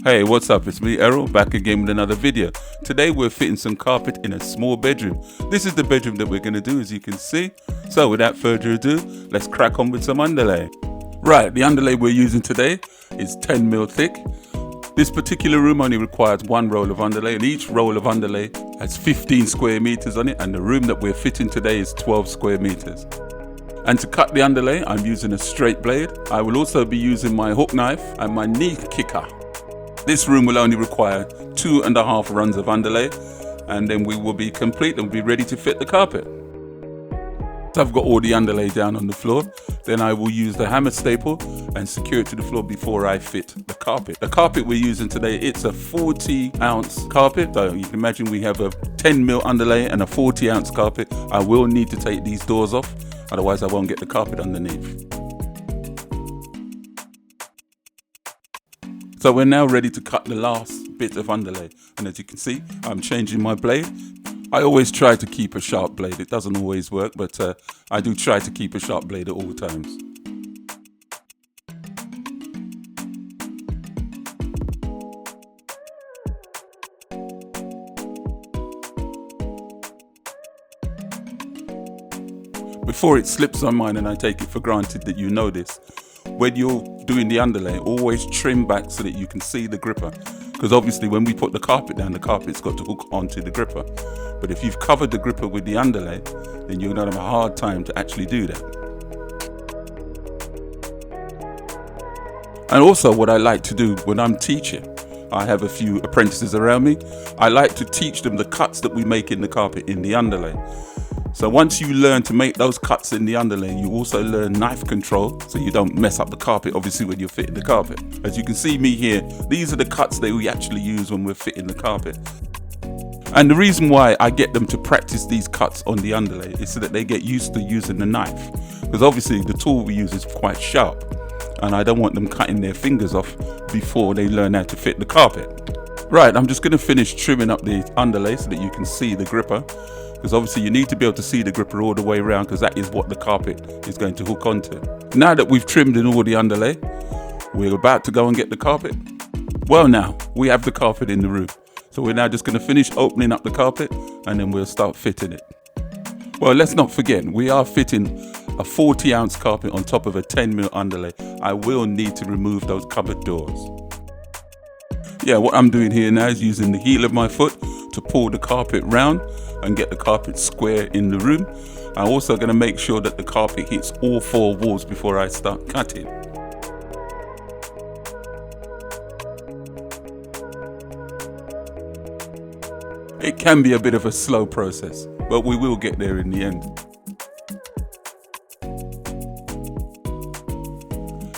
Hey, what's up? It's me, Errol, back again with another video. Today we're fitting some carpet in a small bedroom. This is the bedroom that we're going to do, as you can see. So without further ado, let's crack on with some underlay. Right, the underlay we're using today is 10mm thick. This particular room only requires one roll of underlay, and each roll of underlay has 15 square meters on it, and the room that we're fitting today is 12 square meters. And to cut the underlay, I'm using a straight blade. I will also be using my hook knife and my knee kicker. This room will only require 2.5 runs of underlay, and then we will be complete and be ready to fit the carpet. So I've got all the underlay down on the floor. Then I will use the hammer staple and secure it to the floor before I fit the carpet. The carpet we're using today, it's a 40-ounce carpet. So you can imagine we have a 10mm underlay and a 40-ounce carpet. I will need to take these doors off, otherwise I won't get the carpet underneath. So we're now ready to cut the last bit of underlay, and as you can see, I'm changing my blade. I always try to keep a sharp blade. It doesn't always work, but I do try to keep a sharp blade at all times. Before it slips on mine and I take it for granted that you know this, when you're doing the underlay, always trim back so that you can see the gripper. Because obviously when we put the carpet down, the carpet's got to hook onto the gripper. But if you've covered the gripper with the underlay, then you're going to have a hard time to actually do that. And also what I like to do when I'm teaching, I have a few apprentices around me, I like to teach them the cuts that we make in the carpet in the underlay. So once you learn to make those cuts in the underlay, you also learn knife control, so you don't mess up the carpet, obviously, when you're fitting the carpet. As you can see me here, these are the cuts that we actually use when we're fitting the carpet. And the reason why I get them to practice these cuts on the underlay is so that they get used to using the knife. Because obviously the tool we use is quite sharp, and I don't want them cutting their fingers off before they learn how to fit the carpet. Right, I'm just going to finish trimming up the underlay so that you can see the gripper. Because obviously you need to be able to see the gripper all the way around, because that is what the carpet is going to hook onto. Now that we've trimmed in all the underlay, we're about to go and get the carpet. Well, now we have the carpet in the room, so we're now just going to finish opening up the carpet and then we'll start fitting it. Well, let's not forget, we are fitting a 40-ounce carpet on top of a 10mm underlay. I will need to remove those cupboard doors. Yeah, what I'm doing here now is using the heel of my foot to pull the carpet round and get the carpet square in the room. I'm also going to make sure that the carpet hits all 4 walls before I start cutting. It can be a bit of a slow process, but we will get there in the end.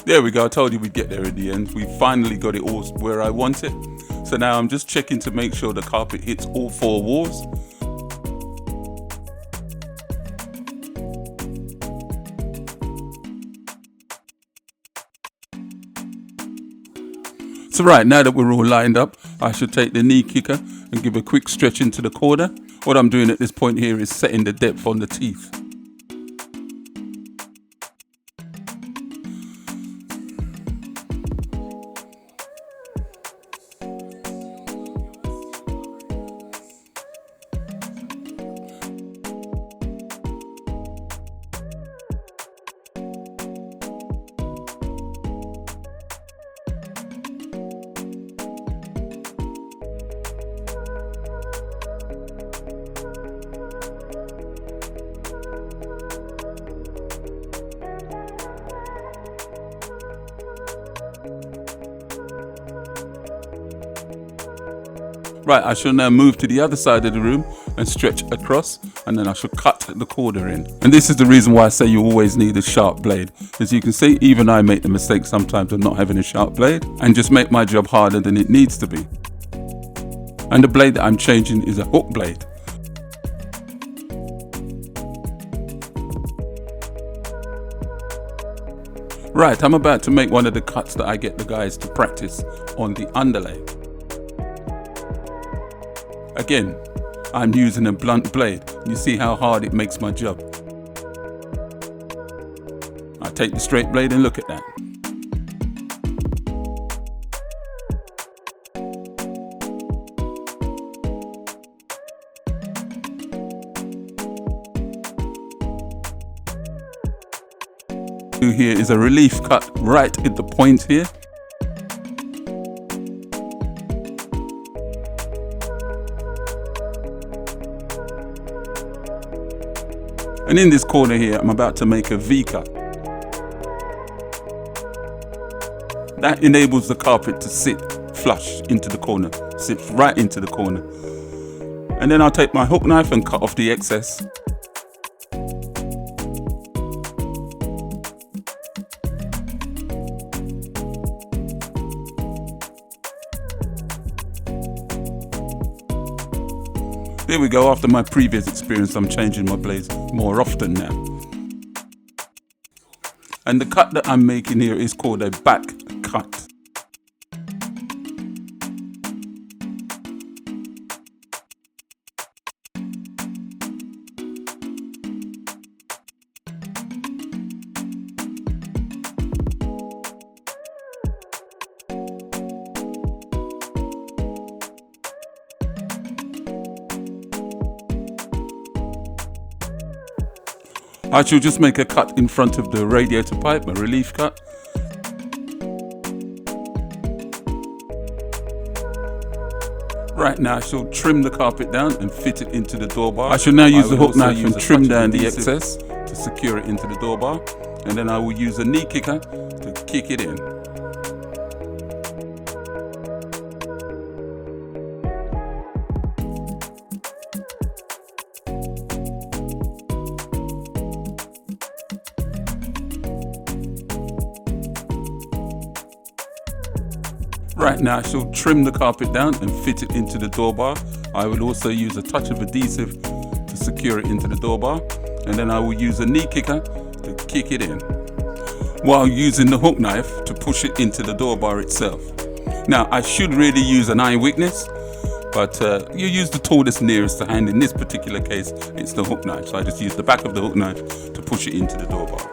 There we go, I told you we'd get there in the end. We finally got it all where I want it. So now I'm just checking to make sure the carpet hits all 4 walls. So right, now that we're all lined up, I should take the knee kicker and give a quick stretch into the corner. What I'm doing at this point here is setting the depth on the teeth. Right, I shall now move to the other side of the room and stretch across, and then I shall cut the corner in. And this is the reason why I say you always need a sharp blade. As you can see, even I make the mistake sometimes of not having a sharp blade and just make my job harder than it needs to be. And the blade that I'm changing is a hook blade. Right, I'm about to make one of the cuts that I get the guys to practice on the underlay. Again, I'm using a blunt blade. You see how hard it makes my job. I take the straight blade and look at that. Here is a relief cut right at the point here. And in this corner here, I'm about to make a V cut. That enables the carpet to sit flush into the corner, sits right into the corner. And then I'll take my hook knife and cut off the excess. There we go. After my previous experience, I'm changing my blades more often now. And the cut that I'm making here is called a back cut. I shall just make a cut in front of the radiator pipe, a relief cut. Right now I shall trim the carpet down and fit it into the door bar. I shall now use the hook knife and trim down the excess to secure it into the door bar. And then I will use a knee kicker to kick it in. Right now I shall trim the carpet down and fit it into the door bar. I will also use a touch of adhesive to secure it into the door bar, and then I will use a knee kicker to kick it in, while using the hook knife to push it into the door bar itself. Now I should really use an eye witness, but you use the tool that's nearest to hand. In this particular case, it's the hook knife, so I just use the back of the hook knife to push it into the door bar.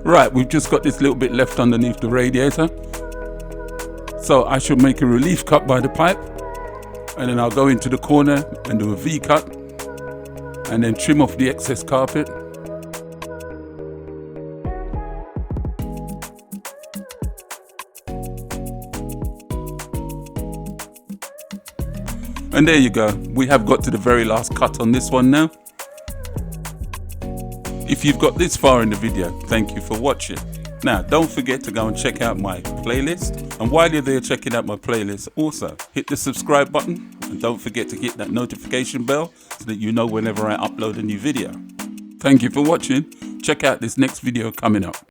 Right, we've just got this little bit left underneath the radiator. So I should make a relief cut by the pipe, and then I'll go into the corner and do a V cut, and then trim off the excess carpet. And there you go, we have got to the very last cut on this one now. If you've got this far in the video, thank you for watching. Now, don't forget to go and check out my playlist. And while you're there checking out my playlist, also hit the subscribe button. And don't forget to hit that notification bell so that you know whenever I upload a new video. Thank you for watching. Check out this next video coming up.